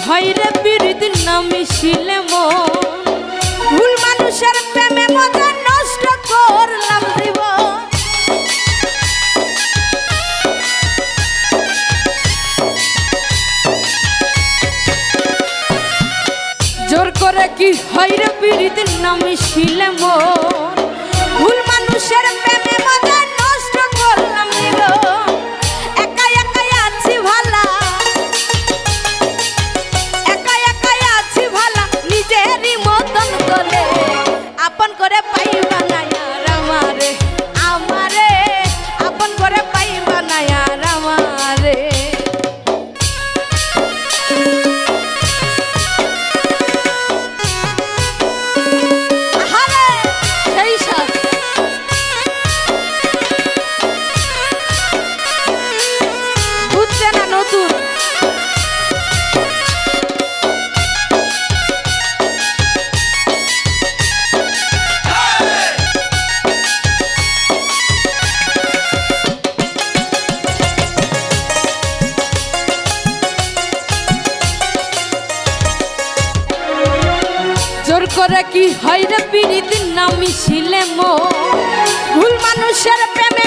হয় রে বিরিদ না মিশিলে মন ভুল মানুষের প্রেমে মজা নষ্ট করলাম জীবন জোর করে কি হয় রে বিরিদ না মিশিলে মন ভুল মানুষের প্রেমে মজা নষ্ট করলাম জীবন একা একাই আছি ভালা একা একাই আছি ভালা নিজেরই মতন করে আপন করে পাইবা না আর আমারে আমারে আপন করে পাইবা না আর আমারে জোর করে কি হয় রে পিরিত না মিশিলে মন ভুল মানুষের প্রেমে